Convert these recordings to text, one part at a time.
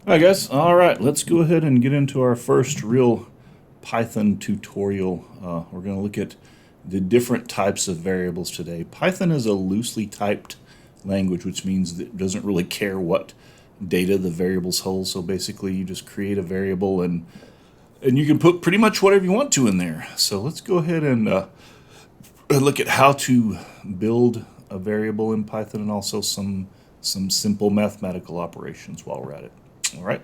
Hi guys, alright, let's go ahead and get into our first real Python tutorial. We're going to look at the different types of variables today. Python is a loosely typed language, which means that it doesn't really care what data the variables hold. So basically you just create a variable and you can put pretty much whatever you want to in there. So let's go ahead and look at how to build a variable in Python and also some simple mathematical operations while we're at it. All right.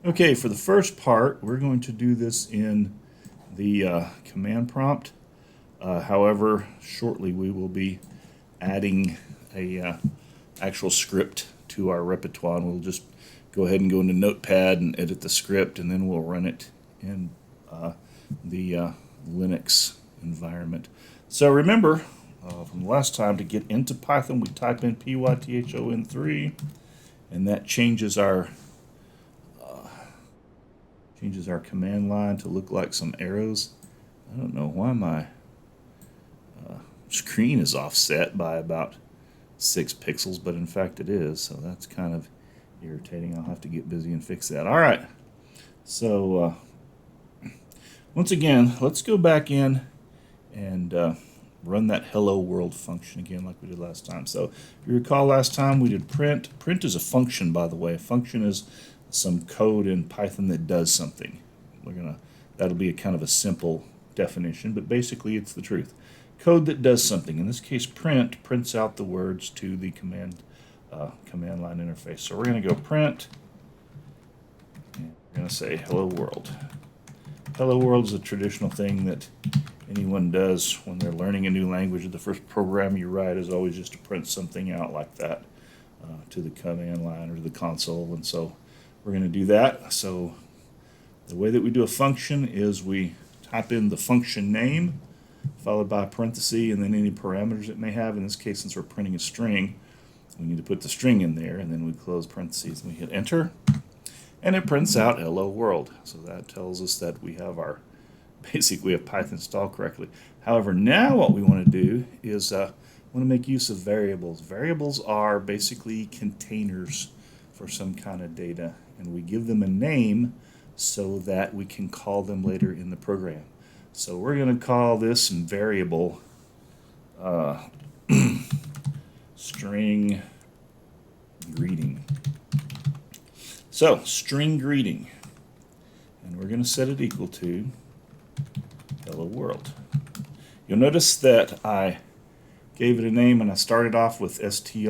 Okay, for the first part, we're going to do this in the command prompt. However, shortly we will be adding a actual script to our repertoire, and we'll just go ahead and go into Notepad and edit the script, and then we'll run it in the Linux environment. So remember, from the last time, to get into Python, we type in Python3, and that changes our command line to look like some arrows. I don't know why my screen is offset by about 6 pixels, but in fact it is, so that's kind of irritating. I'll have to get busy and fix that. All right, so once again, let's go back in and run that hello world function again like we did last time. So if you recall last time we did print. Print is a function, by the way. A function is some code in Python that does something. That'll be a kind of a simple definition, but basically it's the truth. Code that does something. In this case, print prints out the words to the command line interface. So we're going to go print, and we're going to say hello world. Hello world is a traditional thing that anyone does when they're learning a new language. The first program you write is always just to print something out like that to the command line or to the console, and so we're going to do that. So the way that we do a function is we type in the function name followed by a parenthesis and then any parameters it may have. In this case, since we're printing a string, we need to put the string in there, and then we close parentheses and we hit enter, and it prints out hello world. So that tells us that we have we have Python installed correctly. However, now what we want to do is want to make use of variables. Variables are basically containers for some kind of data, and we give them a name so that we can call them later in the program. So we're going to call this variable string greeting. So string greeting, and we're going to set it equal to hello world. You'll notice that I gave it a name and I started off with str.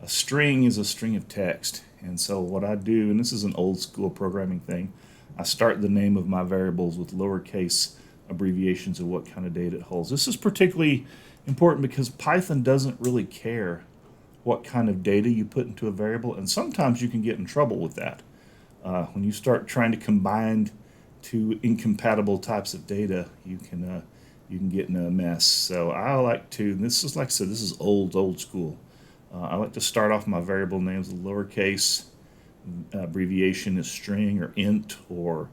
A string is a string of text, and so what I do, and this is an old school programming thing, I start the name of my variables with lowercase abbreviations of what kind of data it holds. This is particularly important because Python doesn't really care what kind of data you put into a variable, and sometimes you can get in trouble with that. When you start trying to combine two incompatible types of data, you can get in a mess. So I like to, and this is, like I said, this is old school. I like to start off my variable names with lowercase. Abbreviation is string or int or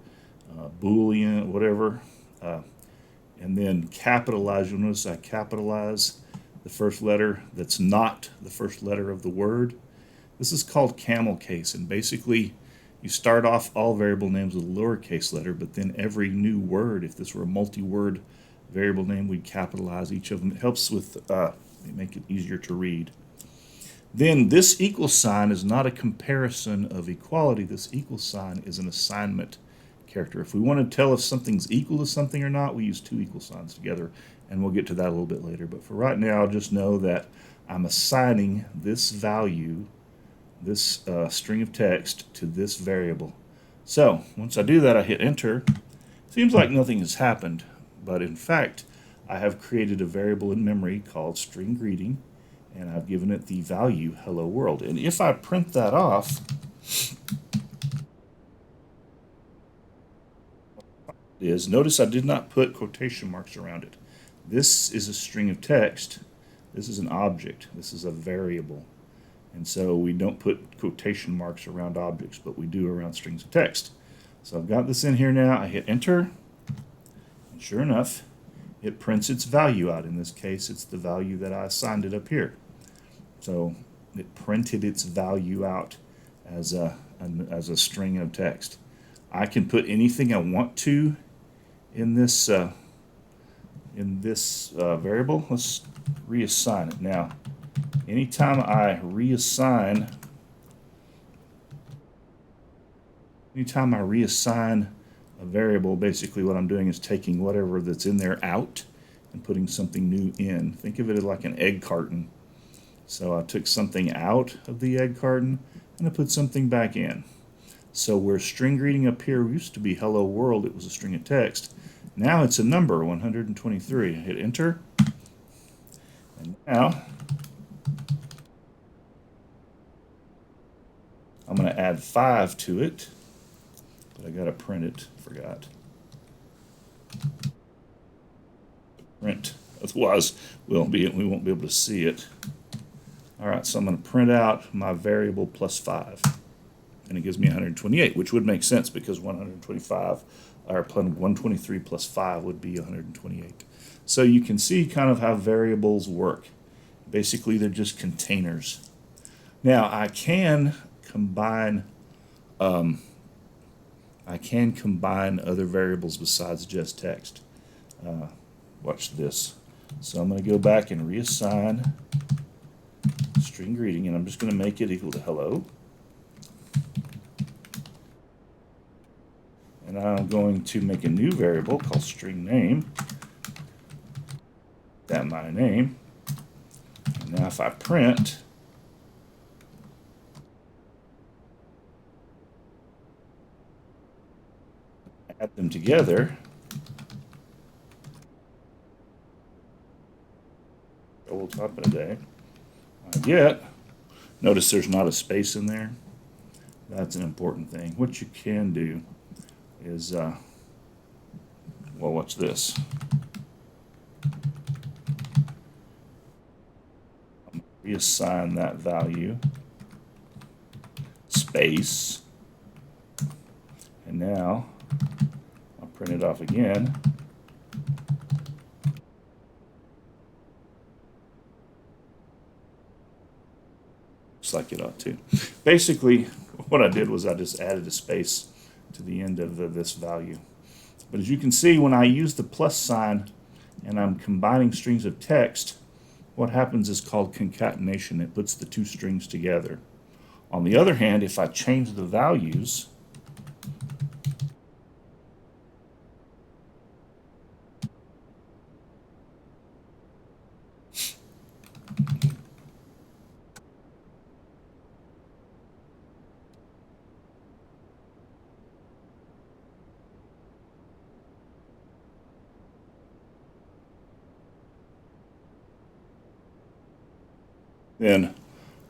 boolean, whatever. And then capitalize. You'll notice I capitalize the first letter that's not the first letter of the word. This is called camel case, and basically you start off all variable names with a lowercase letter, but then every new word, if this were a multi-word variable name, we'd capitalize each of them. It helps with make it easier to read. Then this equal sign is not a comparison of equality. This equal sign is an assignment character. If we want to tell if something's equal to something or not, we use two equal signs together, and we'll get to that a little bit later. But for right now, just know that I'm assigning this value, this string of text, to this variable. So once I do that, I hit enter. Seems like nothing has happened, but in fact, I have created a variable in memory called string greeting, and I've given it the value hello world. And if I print that off, notice I did not put quotation marks around it. This is a string of text. This is an object. This is a variable. And so we don't put quotation marks around objects, but we do around strings of text. So I've got this in here now. I hit enter, and sure enough, it prints its value out. In this case, it's the value that I assigned it up here. So it printed its value out as a string of text. I can put anything I want to in this variable. Let's reassign it. Now, anytime I reassign a variable, basically what I'm doing is taking whatever that's in there out and putting something new in. Think of it like an egg carton. So I took something out of the egg carton and I put something back in. So where string greeting up here used to be hello world, it was a string of text. Now it's a number, 123. I hit enter. And now I'm going to add 5 to it. But I got to print it. Forgot. Print. Otherwise, we won't be able to see it. All right, so I'm going to print out my variable plus 5. And it gives me 128, which would make sense because 125 or 123 plus 5 would be 128. So you can see kind of how variables work. Basically, they're just containers. Now, I can combine other variables besides just text. Watch this. So I'm going to go back and reassign string greeting, and I'm just going to make it equal to hello. And I'm going to make a new variable called string name. That's my name. And now if I print, add them together, we'll type in a day. I get, notice there's not a space in there. That's an important thing. What you can do is, well, watch this. I'm going to reassign that value, space, and now I'll print it off again. Looks like it ought to. Basically, what I did was I just added a space to the end of this value. But as you can see, when I use the plus sign and I'm combining strings of text, what happens is called concatenation. It puts the two strings together. On the other hand, if I change the values, then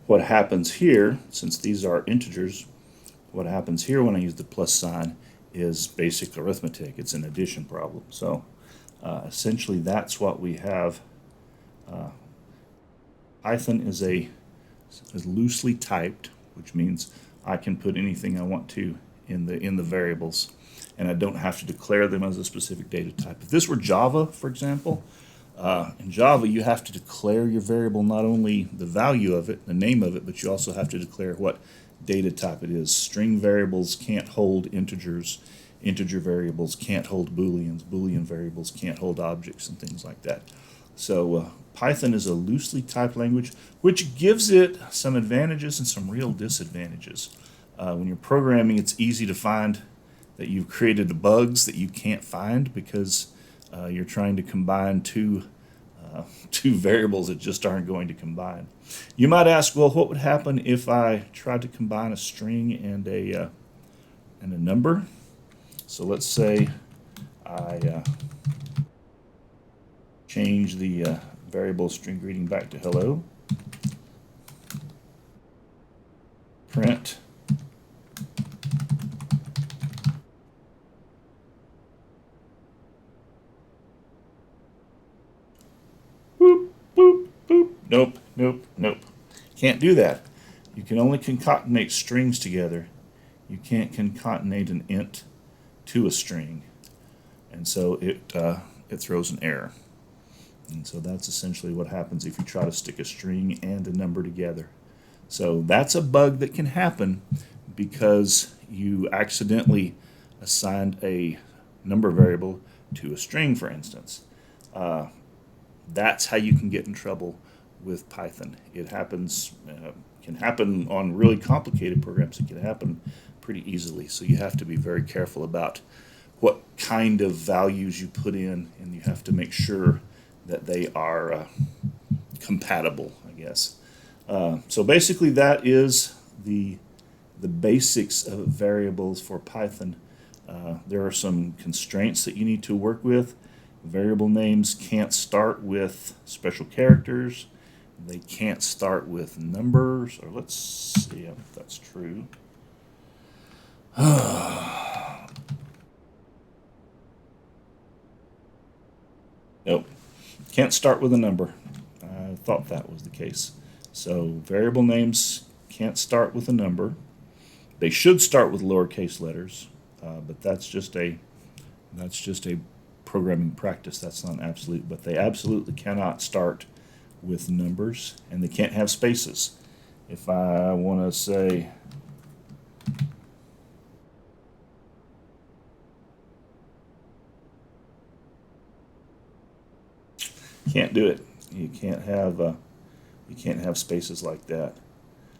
what happens here, since these are integers, what happens here when I use the plus sign is basic arithmetic. It's an addition problem. So essentially that's what we have. Python is loosely typed, which means I can put anything I want to in the variables, and I don't have to declare them as a specific data type. If this were Java, for example, in Java, you have to declare your variable, not only the value of it, the name of it, but you also have to declare what data type it is. String variables can't hold integers. Integer variables can't hold booleans. Boolean variables can't hold objects and things like that. So Python is a loosely typed language, which gives it some advantages and some real disadvantages. When you're programming, it's easy to find that you've created bugs that you can't find because you're trying to combine two variables that just aren't going to combine. You might ask, well, what would happen if I tried to combine a string and a number? So let's say I change the variable string greeting back to hello. Print. Boop, boop, boop. Nope, nope, nope. Can't do that. You can only concatenate strings together. You can't concatenate an int to a string. And so it throws an error. And so that's essentially what happens if you try to stick a string and a number together. So that's a bug that can happen because you accidentally assigned a number variable to a string, for instance. That's how you can get in trouble with Python. It happens, can happen on really complicated programs. It can happen pretty easily. So you have to be very careful about what kind of values you put in, and you have to make sure that they are compatible, I guess. So basically, that is the basics of variables for Python. There are some constraints that you need to work with. Variable names can't start with special characters. They can't start with numbers, or let's see if that's true. Nope, can't start with a number. I thought that was the case. So variable names can't start with a number. They should start with lowercase letters, but that's just a programming practice. That's not absolute, but they absolutely cannot start with numbers, and they can't have spaces. If I want to say can't do it. You can't have spaces like that.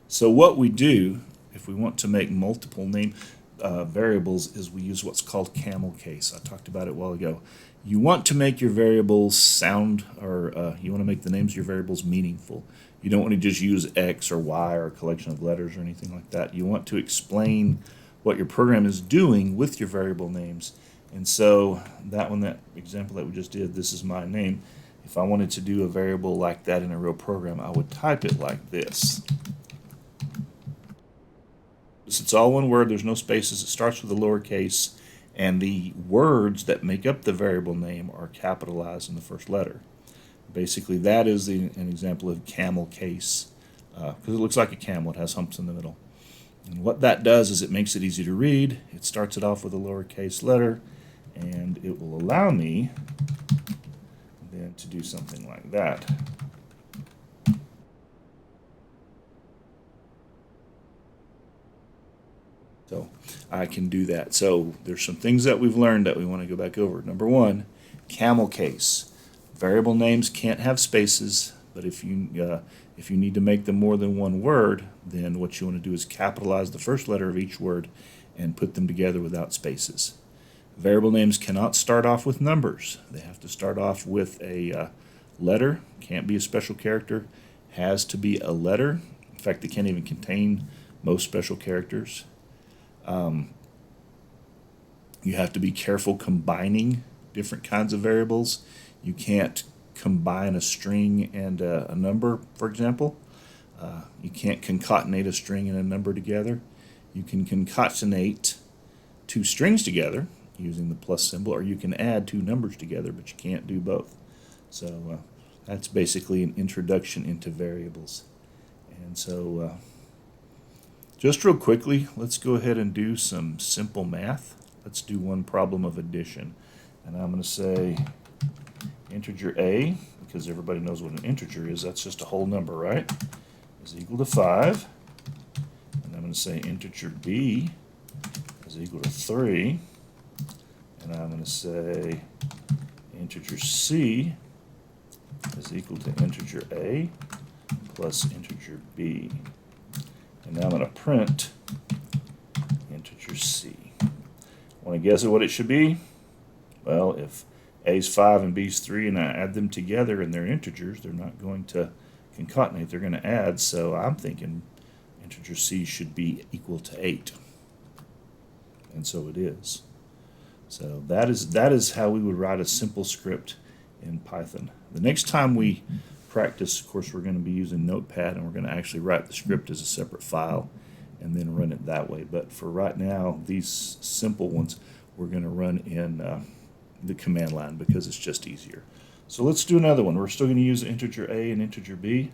So what we do if we want to make multiple name variables is we use what's called camel case. I talked about it a while ago. You want to make your variables sound, or you want to make the names of your variables meaningful. You don't want to just use X or Y or a collection of letters or anything like that. You want to explain what your program is doing with your variable names. And so that example that we just did, this is my name. If I wanted to do a variable like that in a real program, I would type it like this. It's all one word, there's no spaces, it starts with a lowercase, and the words that make up the variable name are capitalized in the first letter. Basically, that is an example of camel case, because it looks like a camel, it has humps in the middle. And what that does is it makes it easy to read. It starts it off with a lowercase letter, and it will allow me then to do something like that. So I can do that. So there's some things that we've learned that we want to go back over. Number one, camel case. Variable names can't have spaces, but if you need to make them more than one word, then what you want to do is capitalize the first letter of each word and put them together without spaces. Variable names cannot start off with numbers. They have to start off with a letter. Can't be a special character. Has to be a letter. In fact, they can't even contain most special characters. You have to be careful combining different kinds of variables. You can't combine a string and a number, for example. You can't concatenate a string and a number together. You can concatenate two strings together using the plus symbol, or you can add two numbers together, but you can't do both. So that's basically an introduction into variables. And so just real quickly, let's go ahead and do some simple math. Let's do one problem of addition. And I'm going to say integer a, because everybody knows what an integer is. That's just a whole number, right? Is equal to 5. And I'm going to say integer b is equal to 3. And I'm going to say integer c is equal to integer a plus integer b. And now I'm going to print integer c. Want to guess at what it should be? Well, if a is 5 and b is 3 and I add them together and they're integers, they're not going to concatenate, they're going to add. So I'm thinking integer c should be equal to 8. And so it is. So that is how we would write a simple script in Python. The next time we practice, of course, we're going to be using Notepad, and we're going to actually write the script as a separate file and then run it that way. But for right now, these simple ones we're going to run in the command line because it's just easier. So let's do another one. We're still going to use integer a and integer b,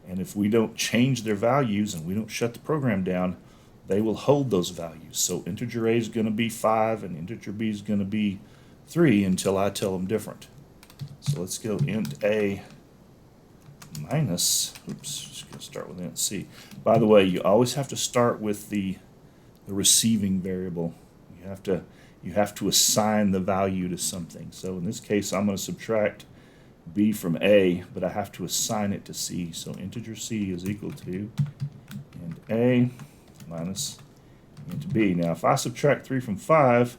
and if we don't change their values and we don't shut the program down, they will hold those values. So integer a is going to be 5 and integer b is going to be 3 until I tell them different. So let's go int a minus, oops, just going to start with int c. By the way, you always have to start with the receiving variable. You have to assign the value to something. So in this case, I'm going to subtract b from a, but I have to assign it to c. So integer c is equal to int a minus int b. Now, if I subtract 3 from 5,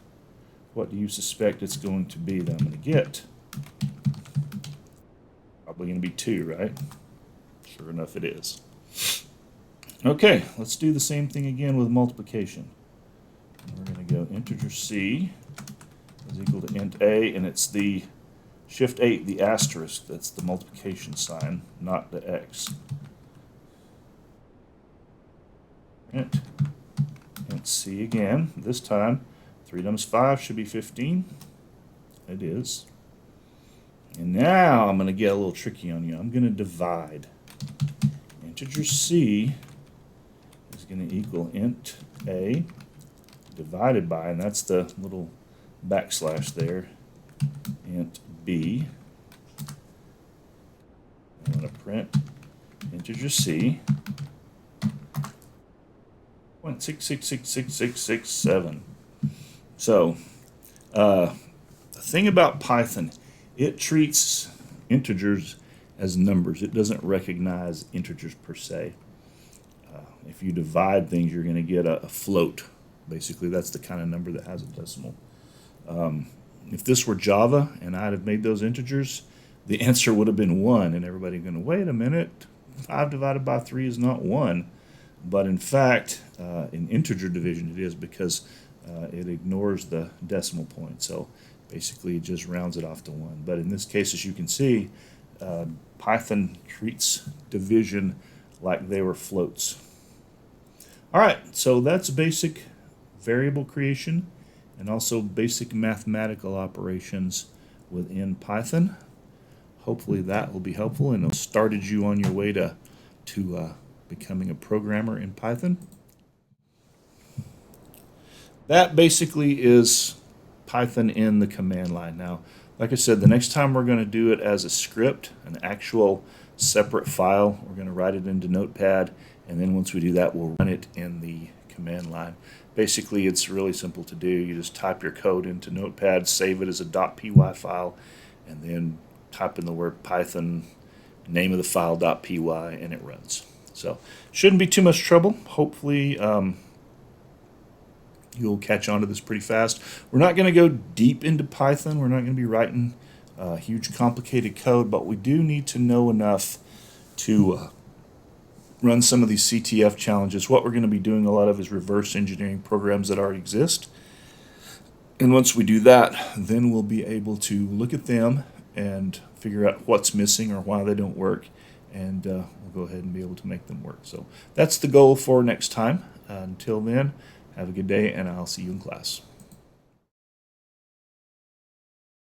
what do you suspect it's going to be that I'm going to get? Probably going to be 2, right? Sure enough, it is. Okay, let's do the same thing again with multiplication. We're going to go integer c is equal to int a, and it's the shift 8, the asterisk, that's the multiplication sign, not the x. Int c again. This time, 3 times 5 should be 15. It is. And now I'm going to get a little tricky on you. I'm going to divide. Integer c is going to equal int a divided by, and that's the little backslash there, int b. I'm going to print integer c 0.6666667. So the thing about Python, it treats integers as numbers. It doesn't recognize integers per se. If you divide things, you're going to get a float. Basically, that's the kind of number that has a decimal. If this were Java and I'd have made those integers, the answer would have been 1, and everybody going to, wait a minute, 5 divided by 3 is not 1. But in fact, in integer division it is, because it ignores the decimal point. So basically it just rounds it off to 1. But in this case, as you can see, Python treats division like they were floats. All right, so that's basic variable creation and also basic mathematical operations within Python. Hopefully that will be helpful and it started you on your way to becoming a programmer in Python. That basically is Python in the command line. Now, like I said, the next time we're going to do it as a script, an actual separate file. We're going to write it into Notepad, and then once we do that, we'll run it in the command line. Basically, it's really simple to do. You just type your code into Notepad, save it as a .py file, and then type in the word Python, name of the file .py, and it runs. So shouldn't be too much trouble. Hopefully you'll catch on to this pretty fast. We're not going to go deep into Python. We're not going to be writing huge complicated code, but we do need to know enough to run some of these CTF challenges. What we're going to be doing a lot of is reverse engineering programs that already exist. And once we do that, then we'll be able to look at them and figure out what's missing or why they don't work, and we'll go ahead and be able to make them work. So that's the goal for next time. Until then, have a good day, and I'll see you in class.